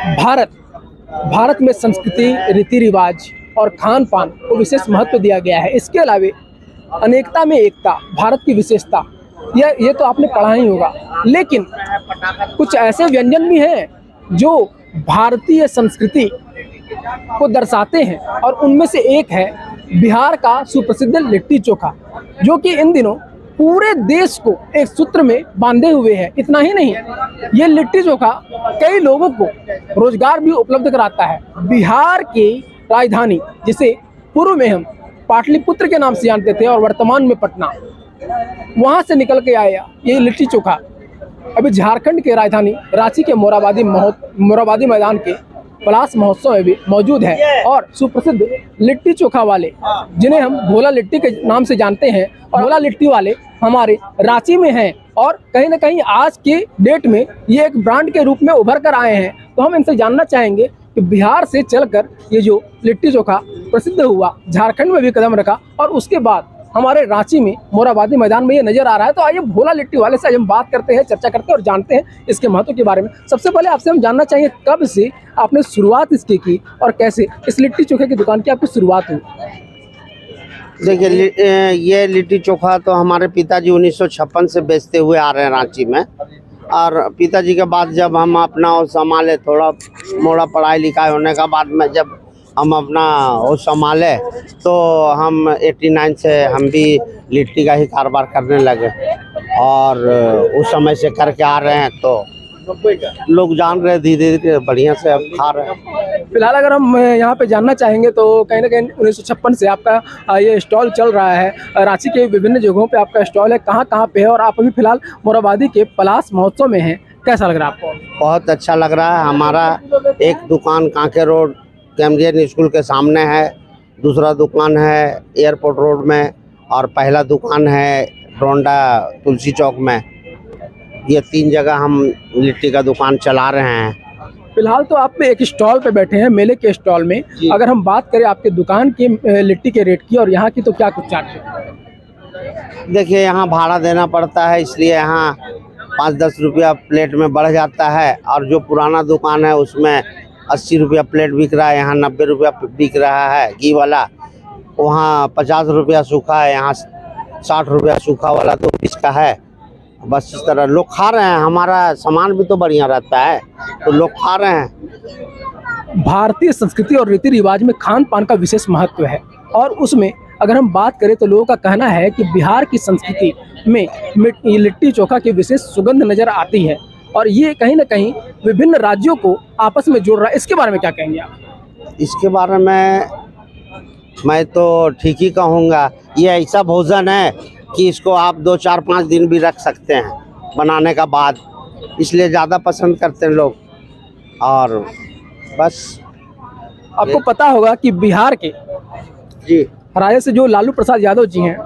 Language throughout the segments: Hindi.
भारत भारत में संस्कृति, रीति रिवाज और खान पान को विशेष महत्व दिया गया है। इसके अलावे अनेकता में एकता भारत की विशेषता, ये तो आपने पढ़ा ही होगा। लेकिन कुछ ऐसे व्यंजन भी हैं जो भारतीय संस्कृति को दर्शाते हैं और उनमें से एक है बिहार का सुप्रसिद्ध लिट्टी चोखा, जो कि इन दिनों पूरे देश को एक सूत्र में बांधे हुए है। इतना ही नहीं, ये लिट्टी चोखा कई लोगों को रोजगार भी उपलब्ध कराता है। बिहार की राजधानी, जिसे पूर्व में हम पाटलिपुत्र के नाम से जानते थे और वर्तमान में पटना, वहाँ से निकल के आया ये लिट्टी चोखा अभी झारखंड के राजधानी रांची के मोराबादी मैदान के पलास महोत्सव में भी मौजूद है। और सुप्रसिद्ध लिट्टी चोखा वाले, जिन्हें हम भोला लिट्टी के नाम से जानते हैं, और भोला लिट्टी वाले हमारे रांची में हैं और कहीं ना कहीं आज के डेट में ये एक ब्रांड के रूप में उभर कर आए हैं। तो हम इनसे जानना चाहेंगे कि बिहार से चलकर ये जो लिट्टी चोखा प्रसिद्ध हुआ, झारखंड में भी कदम रखा और उसके बाद हमारे रांची में मोराबादी मैदान में ये नजर आ रहा है। तो आइए भोला लिट्टी वाले से हम बात करते हैं, चर्चा करते हैं और जानते हैं इसके महत्व के बारे में। सबसे पहले आपसे हम जानना चाहिए कब से आपने शुरुआत इसकी की और कैसे इस लिट्टी चोखे की दुकान की आपकी शुरुआत हुई? देखिए, ये लिट्टी चोखा तो हमारे पिताजी 1956 से बेचते हुए आ रहे हैं रांची में। और पिताजी के बाद जब हम अपना वो संभाले, थोड़ा मोड़ा पढ़ाई लिखाई होने के बाद में जब हम अपना वो संभाले, तो हम 89 से हम भी लिट्टी का ही कारोबार करने लगे और उस समय से करके आ रहे हैं। तो लोग जान रहे, धीरे धीरे बढ़िया से अब खा रहे हैं। फिलहाल अगर हम यहाँ पे जानना चाहेंगे तो कहीं ना कहीं 1956 से आपका ये स्टॉल चल रहा है। रांची के विभिन्न जगहों पे आपका स्टॉल है, कहाँ कहाँ पे है? और आप अभी फिलहाल मोराबादी के पलास महोत्सव में हैं, कैसा लग रहा है आपको? बहुत अच्छा लग रहा है। हमारा एक दुकान कांके रोड कैम्ब्रियन स्कूल के सामने है, दूसरा दुकान है एयरपोर्ट रोड में और पहला दुकान है रोंडा तुलसी चौक में। ये 3 जगह हम लिट्टी का दुकान चला रहे हैं। फिलहाल तो आप एक स्टॉल पे बैठे हैं, मेले के स्टॉल में। अगर हम बात करें आपके दुकान की लिट्टी के रेट की और यहाँ की, तो क्या कुछ चार्ज है? देखिए, यहाँ भाड़ा देना पड़ता है, इसलिए यहाँ 5-10 रुपया प्लेट में बढ़ जाता है। और जो पुराना दुकान है उसमें 80 रुपया प्लेट बिक रहा है, यहाँ 90 रुपया बिक रहा है घी वाला। वहाँ 50 रुपया सूखा है, यहाँ 60 रुपया सूखा वाला, तो इसका है। बस इस तरह लोग खा रहे हैं। हमारा सामान भी तो बढ़िया रहता है, तो लोग खा रहे हैं। भारतीय संस्कृति और रीति रिवाज में खान पान का विशेष महत्व है और उसमें अगर हम बात करें तो लोगों का कहना है कि बिहार की संस्कृति में लिट्टी चोखा की विशेष सुगंध नजर आती है और ये कहीं ना कहीं विभिन्न राज्यों को आपस में जोड़ रहा है। इसके बारे में क्या कहेंगे आप? इसके बारे में मैं तो ठीक ही कहूँगा। ये ऐसा भोजन है कि इसको आप 2, 4, 5 दिन भी रख सकते हैं बनाने का बाद, इसलिए ज़्यादा पसंद करते हैं लोग। और बस आपको पता होगा कि बिहार के राजा से जो लालू प्रसाद यादव जी हैं,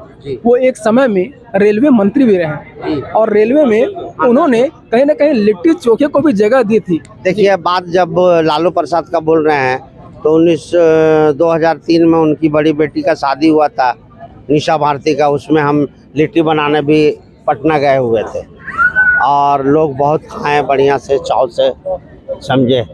वो एक समय में रेलवे मंत्री भी रहे और रेलवे में उन्होंने कहीं ना कहीं लिट्टी चोखे को भी जगह दी थी। देखिए, बात जब लालू प्रसाद का बोल रहे हैं तो 2003 में उनकी बड़ी बेटी का शादी हुआ था, निशा भारती का। उसमें हम लिट्टी बनाने भी पटना गए हुए थे और लोग बहुत खाएं बढ़िया से, चाव से, समझे।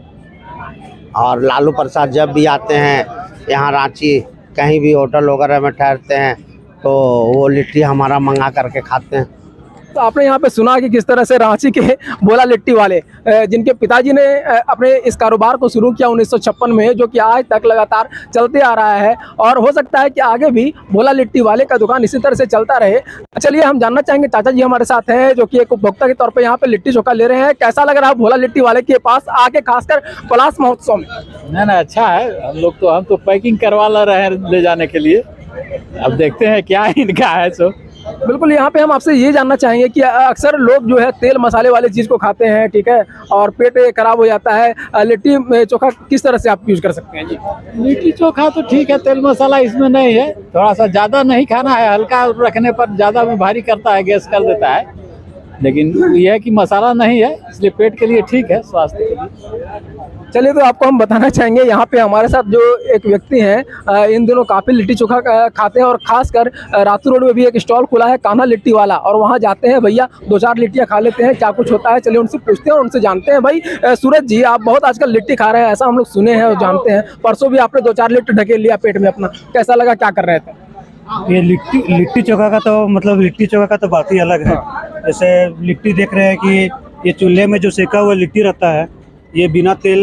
और लालू प्रसाद जब भी आते हैं यहाँ रांची, कहीं भी होटल वगैरह में ठहरते हैं, तो वो लिट्टी हमारा मंगा करके खाते हैं। तो आपने यहाँ पे सुना कि किस तरह से रांची के भोला लिट्टी वाले, जिनके पिताजी ने अपने इस कारोबार को शुरू किया 1956 में, जो कि आज तक लगातार चलते आ रहा है और हो सकता है कि आगे भी भोला लिट्टी वाले का दुकान इसी तरह से चलता रहे। चलिए हम जानना चाहेंगे, चाचा जी हमारे साथ हैं जो कि एक उपभोक्ता के तौर पर यहाँ पे लिट्टी चोखा ले रहे हैं। कैसा लग रहा है भोला लिट्टी वाले के पास आके, खासकर पलास महोत्सव में? ना अच्छा है। हम तो पैकिंग करवा ला रहे हैं ले जाने के लिए, अब देखते हैं क्या इनका है। सो बिल्कुल, यहाँ पे हम आपसे ये जानना चाहेंगे कि अक्सर लोग जो है तेल मसाले वाली चीज़ को खाते हैं, ठीक है, और पेट खराब हो जाता है। लिट्टी चोखा किस तरह से आप यूज कर सकते हैं? जी, लिट्टी चोखा तो ठीक है, तेल मसाला इसमें नहीं है, थोड़ा सा ज़्यादा नहीं खाना है, हल्का रखने पर ज़्यादा में भारी करता है, गैस कर देता है। लेकिन यह है कि मसाला नहीं है, इसलिए पेट के लिए ठीक है, स्वास्थ्य के लिए। चलिए, तो आपको हम बताना चाहेंगे, यहाँ पे हमारे साथ जो एक व्यक्ति हैं, इन दिनों काफ़ी लिट्टी चोखा खाते हैं, और खासकर रातू रोड में भी एक स्टॉल खुला है कान्हा लिट्टी वाला, और वहाँ जाते हैं भैया, 2-4 लिट्टियाँ खा लेते हैं, क्या कुछ होता है चलिए उनसे पूछते हैं और उनसे जानते हैं। भाई सूरज जी, आप बहुत आजकल लिट्टी खा रहे हैं, ऐसा हम लोग सुने हैं और जानते हैं, परसों भी आपने 2-4 लिट्टी ढकेल लिया पेट में अपना, कैसा लगा, क्या कर रहे थे? ये लिट्टी चोखा का तो मतलब लिट्टी चोखा का तो बात ही अलग है। जैसे लिट्टी देख रहे हैं कि ये चूल्हे में जो सेका हुआ लिट्टी रहता है, ये बिना तेल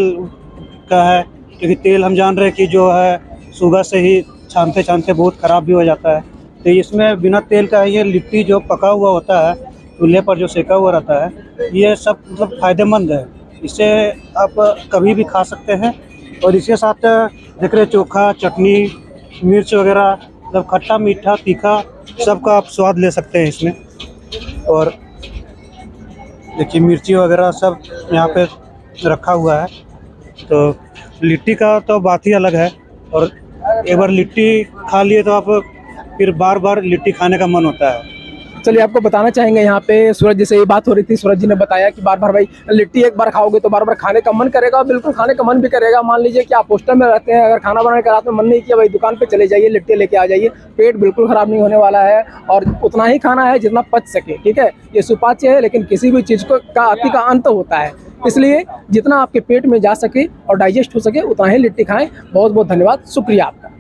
का है, क्योंकि तेल हम जान रहे हैं कि जो है सुबह से ही छानते छानते बहुत ख़राब भी हो जाता है। तो इसमें बिना तेल का है, ये लिट्टी जो पका हुआ होता है चूल्हे पर जो सेका हुआ रहता है, ये सब मतलब फ़ायदेमंद है। इसे आप कभी भी खा सकते हैं। और इसके साथ देख रहे चोखा, चटनी, मिर्च वगैरह, मतलब खट्टा मीठा तीखा सबका आप स्वाद ले सकते हैं इसमें। और देखिए मिर्ची वगैरह सब यहाँ पे रखा हुआ है। तो लिट्टी का तो बात ही अलग है, और एक बार लिट्टी खा लिए तो आप फिर बार बार लिट्टी खाने का मन होता है। चलिए, आपको बताना चाहेंगे, यहाँ पे सूरज जी से ये बात हो रही थी, सूरज जी ने बताया कि बार बार भाई लिट्टी एक बार खाओगे तो बार बार खाने का मन करेगा, और बिल्कुल खाने का मन भी करेगा। मान लीजिए कि आप हॉस्टल में रहते हैं, अगर खाना बनाने का रात में मन नहीं किया, भाई दुकान पे चले जाइए, लिट्टी लेके आ जाइए, पेट बिल्कुल ख़राब नहीं होने वाला है, और उतना ही खाना है जितना पच सके। ठीक है, ये सुपाच्य है, लेकिन किसी भी चीज़ को का अति का अंत होता है, इसलिए जितना आपके पेट में जा सके और डाइजेस्ट हो सके उतना ही लिट्टी खाएँ। बहुत बहुत धन्यवाद, शुक्रिया आपका।